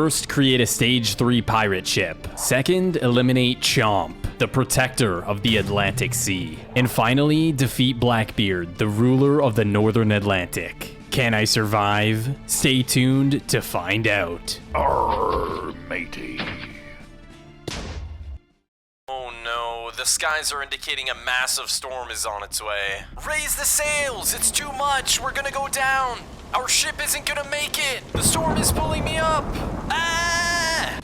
First, create a stage 3 pirate ship. Second, eliminate Chomp, the protector of the Atlantic Sea. And finally, defeat Blackbeard, the ruler of the Northern Atlantic. Can I survive? Stay tuned to find out. Arr, matey. Oh no, the skies are indicating a massive storm is on its way. Raise the sails, it's too much, we're gonna go down. Our ship isn't gonna make it. The storm is pulling me up. Ah!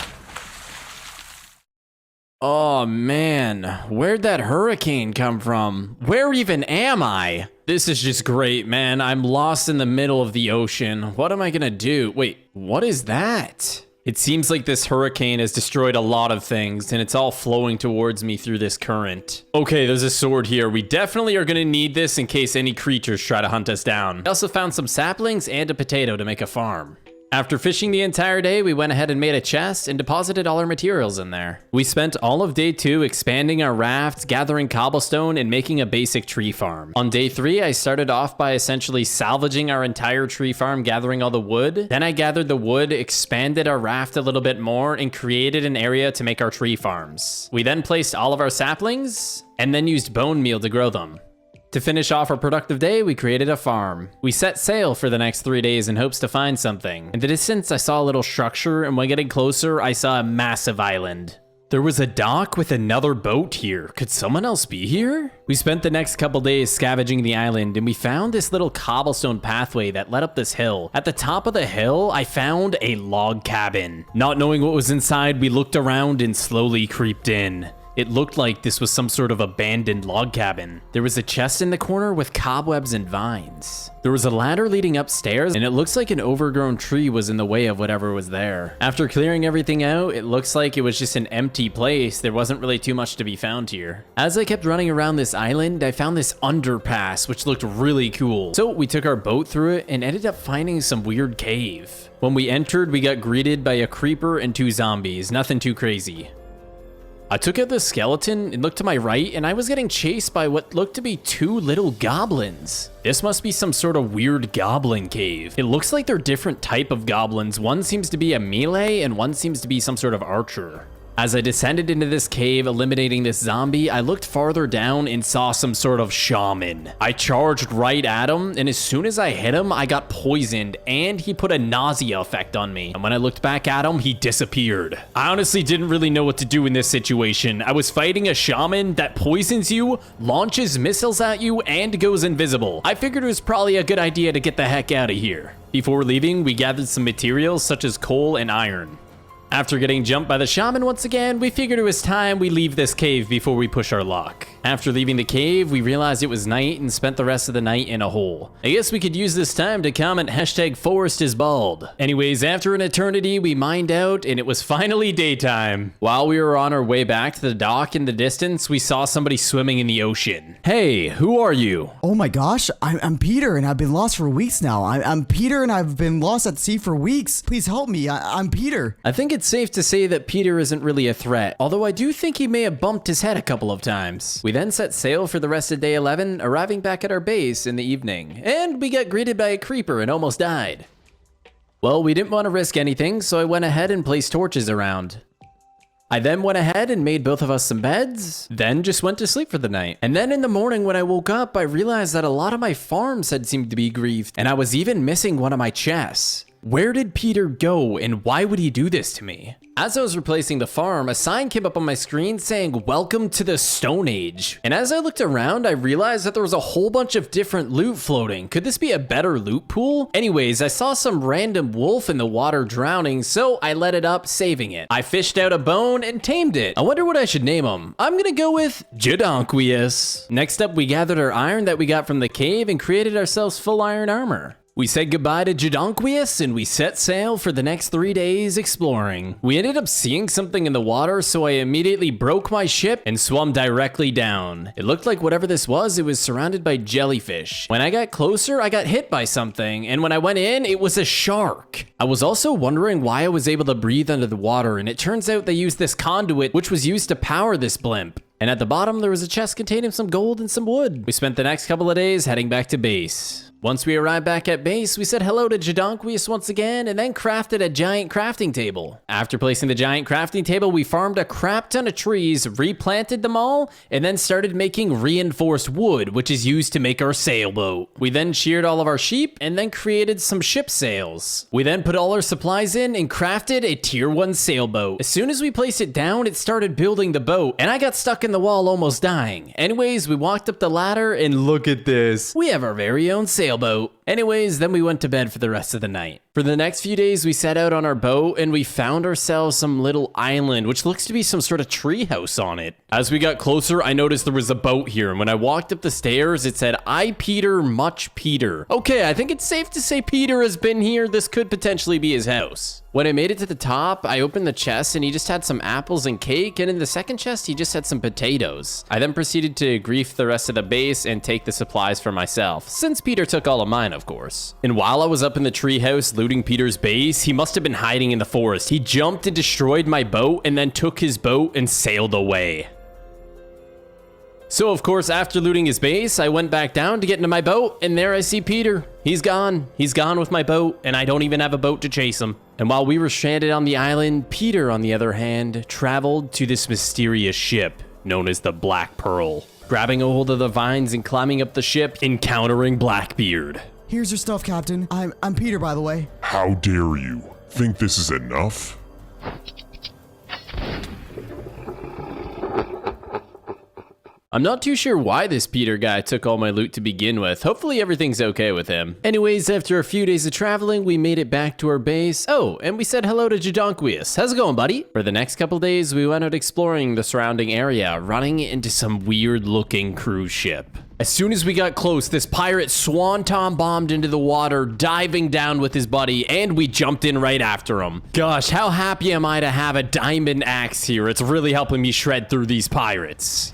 Oh man, where'd that hurricane come from? Where even am I? This is just great, man. I'm lost in the middle of the ocean. What am I gonna do? Wait, what is that? It seems like this hurricane has destroyed a lot of things, and it's all flowing towards me through this current. Okay, there's a sword here. We definitely are gonna need this in case any creatures try to hunt us down. I also found some saplings and a potato to make a farm. After fishing the entire day, we went ahead and made a chest and deposited all our materials in there. We spent all of day 2 expanding our raft, gathering cobblestone, and making a basic tree farm. On day 3, I started off by essentially salvaging our entire tree farm, gathering all the wood. Then I gathered the wood, expanded our raft a little bit more, and created an area to make our tree farms. We then placed all of our saplings, and then used bone meal to grow them. To finish off our productive day, we created a farm. We set sail for the next 3 days in hopes to find something. In the distance, I saw a little structure, and when getting closer, I saw a massive island. There was a dock with another boat here. Could someone else be here? We spent the next couple days scavenging the island, and we found this little cobblestone pathway that led up this hill. At the top of the hill, I found a log cabin. Not knowing what was inside, we looked around and slowly creeped in. It looked like this was some sort of abandoned log cabin. There was a chest in the corner with cobwebs and vines. There was a ladder leading upstairs, and it looks like an overgrown tree was in the way of whatever was there. After clearing everything out, it looks like it was just an empty place. There wasn't really too much to be found here. As I kept running around this island, I found this underpass, which looked really cool. So we took our boat through it and ended up finding some weird cave. When we entered, we got greeted by a creeper and 2 zombies. Nothing too crazy. I took out the skeleton and looked to my right, and I was getting chased by what looked to be 2 little goblins. This must be some sort of weird goblin cave. It looks like they're different type of goblins. One seems to be a melee, and one seems to be some sort of archer. As I descended into this cave, eliminating this zombie, I looked farther down and saw some sort of shaman. I charged right at him, and as soon as I hit him, I got poisoned, and he put a nausea effect on me. And when I looked back at him, he disappeared. I honestly didn't really know what to do in this situation. I was fighting a shaman that poisons you, launches missiles at you, and goes invisible. I figured it was probably a good idea to get the heck out of here. Before leaving, we gathered some materials such as coal and iron. After getting jumped by the shaman once again, we figured it was time we leave this cave before we push our luck. After leaving the cave, we realized it was night and spent the rest of the night in a hole. I guess we could use this time to comment #ForestIsBald. Anyways, after an eternity, we mined out and it was finally daytime. While we were on our way back to the dock in the distance, we saw somebody swimming in the ocean. Hey, who are you? Oh my gosh, I'm Peter and I've been lost for weeks now. I'm Peter and I've been lost at sea for weeks. Please help me, I'm Peter. I think it's safe to say that Peter isn't really a threat, although I do think he may have bumped his head a couple of times. We then set sail for the rest of day 11, arriving back at our base in the evening, and we got greeted by a creeper and almost died. Well, we didn't want to risk anything, so I went ahead and placed torches around. I then went ahead and made both of us some beds, then just went to sleep for the night. And then in the morning when I woke up, I realized that a lot of my farms had seemed to be griefed, and I was even missing one of my chests. Where did Peter go, and why would he do this to me? As I was replacing the farm, a sign came up on my screen saying, "Welcome to the Stone Age." And as I looked around, I realized that there was a whole bunch of different loot floating. Could this be a better loot pool? Anyways, I saw some random wolf in the water drowning, so I let it up, saving it. I fished out a bone and tamed it. I wonder what I should name him. I'm gonna go with Jadonquius. Next up, we gathered our iron that we got from the cave and created ourselves full iron armor. We said goodbye to Jadonquius and we set sail for the next 3 days exploring. We ended up seeing something in the water, so I immediately broke my ship and swam directly down. It looked like whatever this was, it was surrounded by jellyfish. When I got closer, I got hit by something, and when I went in, it was a shark. I was also wondering why I was able to breathe under the water, and it turns out they used this conduit, which was used to power this blimp. And at the bottom, there was a chest containing some gold and some wood. We spent the next couple of days heading back to base. Once we arrived back at base, we said hello to Jadonquius once again and then crafted a giant crafting table. After placing the giant crafting table, we farmed a crap ton of trees, replanted them all, and then started making reinforced wood, which is used to make our sailboat. We then sheared all of our sheep and then created some ship sails. We then put all our supplies in and crafted a tier 1 sailboat. As soon as we placed it down, it started building the boat, and I got stuck in the wall almost dying. Anyways, we walked up the ladder and look at this. We have our very own sailboat. Anyways, then we went to bed for the rest of the night. For the next few days, we set out on our boat and we found ourselves some little island, which looks to be some sort of tree house on it. As we got closer, I noticed there was a boat here, and when I walked up the stairs, it said, "I, Peter, much Peter." Okay, I think it's safe to say Peter has been here. This could potentially be his house. When I made it to the top, I opened the chest and he just had some apples and cake, and in the second chest, he just had some potatoes. I then proceeded to grief the rest of the base and take the supplies for myself, since Peter took all of mine, of course. And while I was up in the treehouse looting Peter's base, he must have been hiding in the forest. He jumped and destroyed my boat and then took his boat and sailed away. So of course, after looting his base, I went back down to get into my boat, and there I see Peter. He's gone. He's gone with my boat, and I don't even have a boat to chase him. And while we were stranded on the island, Peter, on the other hand, traveled to this mysterious ship known as the Black Pearl, grabbing a hold of the vines and climbing up the ship, encountering Blackbeard. Here's your stuff, Captain. I'm Peter, by the way. How dare you? Think this is enough? I'm not too sure why this Peter guy took all my loot to begin with. Hopefully everything's okay with him. Anyways, after a few days of traveling, we made it back to our base. Oh, and we said hello to Jadonquius. How's it going, buddy? For the next couple days, we went out exploring the surrounding area, running into some weird-looking cruise ship. As soon as we got close, this pirate swanton bombed into the water, diving down with his buddy, and we jumped in right after him. Gosh, how happy am I to have a diamond axe here? It's really helping me shred through these pirates.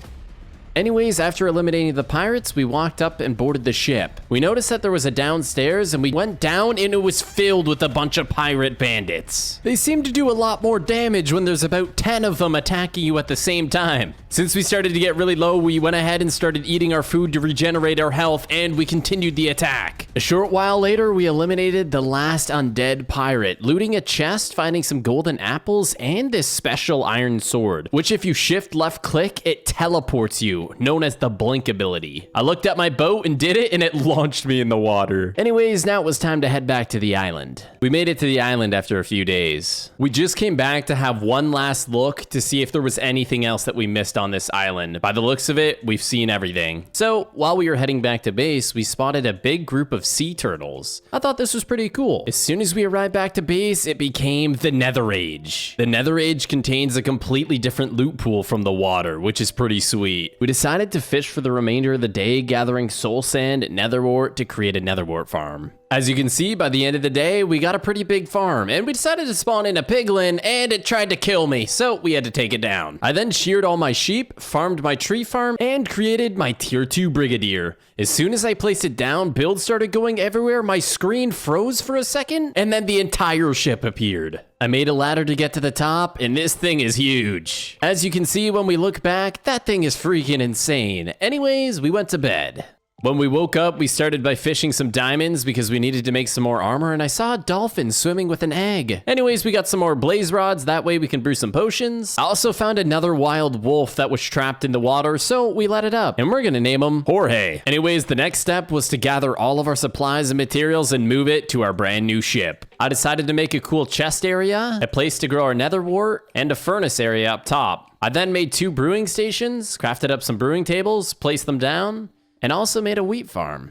Anyways, after eliminating the pirates, we walked up and boarded the ship. We noticed that there was a downstairs, and we went down and it was filled with a bunch of pirate bandits. They seem to do a lot more damage when there's about 10 of them attacking you at the same time. Since we started to get really low, we went ahead and started eating our food to regenerate our health, and we continued the attack. A short while later, we eliminated the last undead pirate, looting a chest, finding some golden apples, and this special iron sword, which if you shift left click, it teleports you, known as the blink ability. I looked at my boat and did it, and it launched me in the water. Anyways, now it was time to head back to the island. We made it to the island after a few days. We just came back to have one last look to see if there was anything else that we missed on this island. By the looks of it, we've seen everything. So while we were heading back to base, we spotted a big group of sea turtles. I thought this was pretty cool. As soon as we arrived back to base, it became the Nether Age. The Nether Age contains a completely different loot pool from the water, which is pretty sweet. We decided to fish for the remainder of the day, gathering soul sand, netherwort to create a netherwort farm. As you can see, by the end of the day, we got a pretty big farm, and we decided to spawn in a piglin, and it tried to kill me, so we had to take it down. I then sheared all my sheep, farmed my tree farm, and created my tier 2 brigadier. As soon as I placed it down, builds started going everywhere, my screen froze for a second, and then the entire ship appeared. I made a ladder to get to the top, and this thing is huge. As you can see when we look back, that thing is freaking insane. Anyways, we went to bed. When we woke up, we started by fishing some diamonds because we needed to make some more armor, and I saw a dolphin swimming with an egg. Anyways, we got some more blaze rods, that way we can brew some potions. I also found another wild wolf that was trapped in the water, so we let it up, and we're gonna name him Jorge. Anyways, the next step was to gather all of our supplies and materials and move it to our brand new ship. I decided to make a cool chest area, a place to grow our netherwort, and a furnace area up top. I then made 2 brewing stations, crafted up some brewing tables, placed them down, and also made a wheat farm.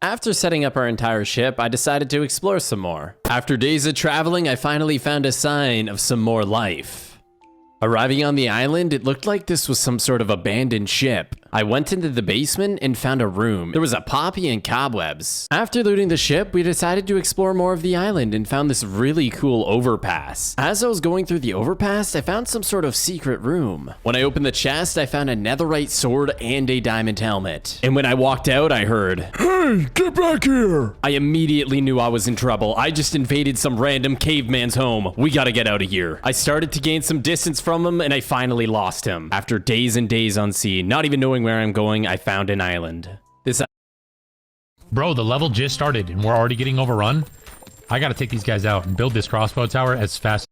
After setting up our entire ship, I decided to explore some more. After days of traveling, I finally found a sign of some more life. Arriving on the island, it looked like this was some sort of abandoned ship. I went into the basement and found a room. There was a poppy and cobwebs. After looting the ship, we decided to explore more of the island and found this really cool overpass. As I was going through the overpass, I found some sort of secret room. When I opened the chest, I found a netherite sword and a diamond helmet. And when I walked out, I heard, Hey, get back here! I immediately knew I was in trouble. I just invaded some random caveman's home. We gotta get out of here. I started to gain some distance from him, and I finally lost him. After days and days on sea, not even knowing where I'm going, I found an island. Bro, the level just started and we're already getting overrun. I gotta take these guys out and build this crossbow tower as fast.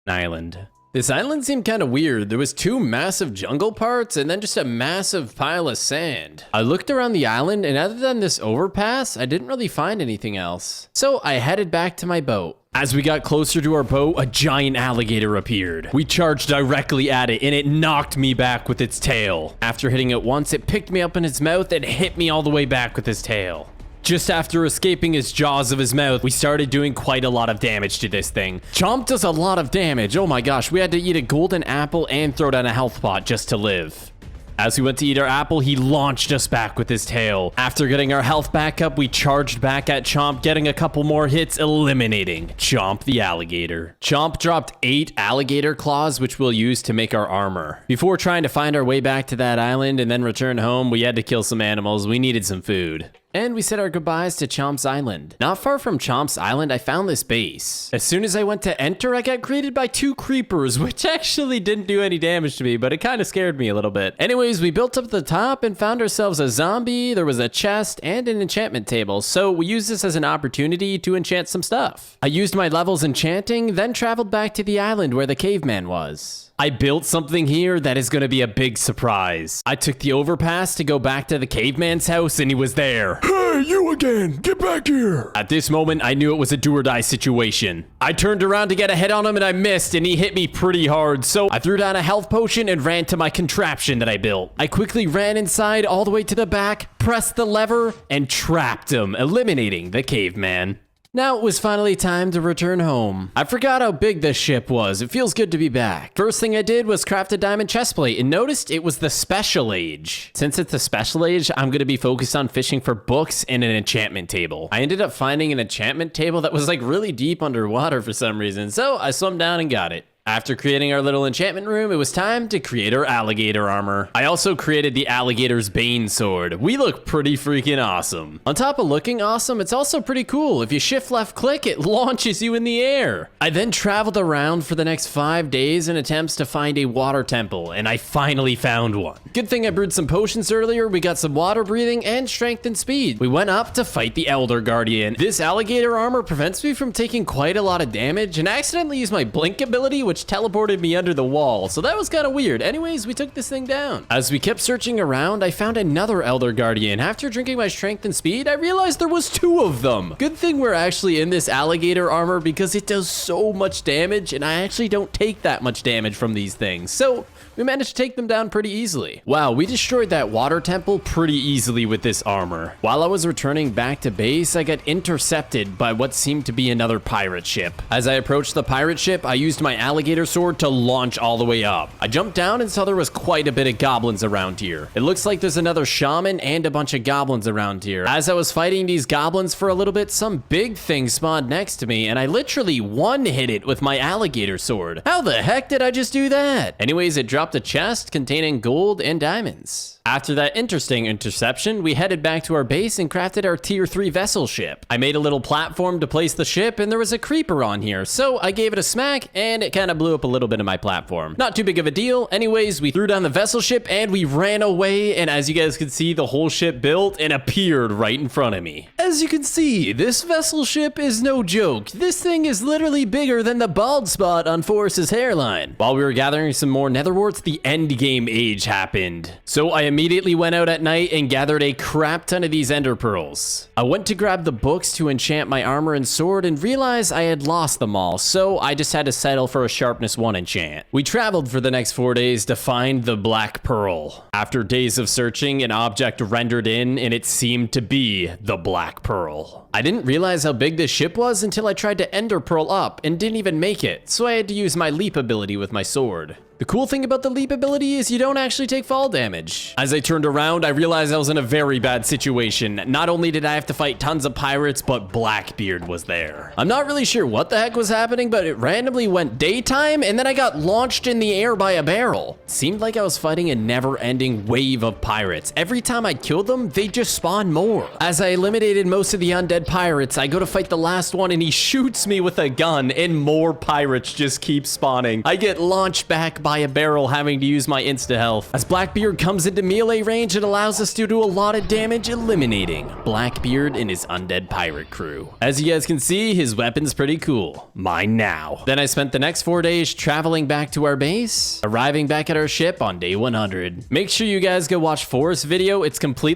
Island. This island seemed kind of weird. There was 2 massive jungle parts and then just a massive pile of sand. I looked around the island and other than this overpass, I didn't really find anything else. So I headed back to my boat. As we got closer to our boat, a giant alligator appeared. We charged directly at it and it knocked me back with its tail. After hitting it once, it picked me up in its mouth and hit me all the way back with its tail. Just after escaping his jaws of his mouth, we started doing quite a lot of damage to this thing. Chomp does a lot of damage. Oh my gosh, we had to eat a golden apple and throw down a health pot just to live. As we went to eat our apple, he launched us back with his tail. After getting our health back up, we charged back at Chomp, getting a couple more hits, eliminating Chomp the alligator. Chomp dropped 8 alligator claws, which we'll use to make our armor. Before trying to find our way back to that island and then return home, we had to kill some animals. We needed some food. And we said our goodbyes to Chomp's Island. Not far from Chomp's Island, I found this base. As soon as I went to enter, I got greeted by 2 creepers, which actually didn't do any damage to me, but it kind of scared me a little bit. Anyways, we built up the top and found ourselves a zombie, there was a chest, and an enchantment table, so we used this as an opportunity to enchant some stuff. I used my levels enchanting, then traveled back to the island where the caveman was. I built something here that is going to be a big surprise. I took the overpass to go back to the caveman's house and he was there. Hey, you again! Get back here! At this moment, I knew it was a do or die situation. I turned around to get a hit on him and I missed and he hit me pretty hard. So I threw down a health potion and ran to my contraption that I built. I quickly ran inside all the way to the back, pressed the lever, and trapped him, eliminating the caveman. Now it was finally time to return home. I forgot how big this ship was. It feels good to be back. First thing I did was craft a diamond chestplate and noticed it was the special age. Since it's the special age, I'm gonna be focused on fishing for books and an enchantment table. I ended up finding an enchantment table that was like really deep underwater for some reason, so I swam down and got it. After creating our little enchantment room, it was time to create our alligator armor. I also created the alligator's bane sword. We look pretty freaking awesome. On top of looking awesome, it's also pretty cool. If you shift left click, it launches you in the air. I then traveled around for the next 5 days in attempts to find a water temple, and I finally found one. Good thing I brewed some potions earlier. We got some water breathing and strength and speed. We went up to fight the Elder Guardian. This alligator armor prevents me from taking quite a lot of damage, and I accidentally used my blink ability, which teleported me under the wall, so that was kind of weird. Anyways, we took this thing down. As we kept searching around, I found another Elder Guardian. After drinking my strength and speed, I realized there was 2 of them. Good thing we're actually in this alligator armor because it does so much damage, and I actually don't take that much damage from these things. So we managed to take them down pretty easily. Wow, we destroyed that water temple pretty easily with this armor. While I was returning back to base, I got intercepted by what seemed to be another pirate ship. As I approached the pirate ship, I used my alligator sword to launch all the way up. I jumped down and saw there was quite a bit of goblins around here. It looks like there's another shaman and a bunch of goblins around here. As I was fighting these goblins for a little bit, some big thing spawned next to me and I literally one-hit it with my alligator sword. How the heck did I just do that? Anyways, it dropped a chest containing gold and diamonds. After that interesting interception, we headed back to our base and crafted our tier 3 vessel ship. I made a little platform to place the ship and there was a creeper on here, so I gave it a smack and it kind of blew up a little bit of my platform. Not too big of a deal. Anyways, we threw down the vessel ship and we ran away, and as you guys can see, the whole ship built and appeared right in front of me. As you can see, this vessel ship is no joke. This thing is literally bigger than the bald spot on Forrest's hairline. While we were gathering some more nether warts, the end game age happened. So I immediately went out at night and gathered a crap ton of these ender pearls. I went to grab the books to enchant my armor and sword and realized I had lost them all, so I just had to settle for a sharpness 1 enchant. We traveled for the next 4 days to find the black pearl. After days of searching, an object rendered in and it seemed to be the black pearl. I didn't realize how big this ship was until I tried to ender pearl up and didn't even make it, so I had to use my leap ability with my sword. The cool thing about the leap ability is you don't actually take fall damage. As I turned around, I realized I was in a very bad situation. Not only did I have to fight tons of pirates, but Blackbeard was there. I'm not really sure what the heck was happening, but it randomly went daytime and then I got launched in the air by a barrel. Seemed like I was fighting a never-ending wave of pirates. Every time I killed them, they just spawned more. As I eliminated most of the undead undead pirates. I go to fight the last one and he shoots me with a gun and more pirates just keep spawning. I get launched back by a barrel, having to use my insta health. As Blackbeard comes into melee range, it allows us to do a lot of damage, eliminating Blackbeard and his undead pirate crew. As you guys can see, his weapon's pretty cool. Mine now. Then I spent the next 4 days traveling back to our base, arriving back at our ship on day 100. Make sure you guys go watch Forrest's video. It's completely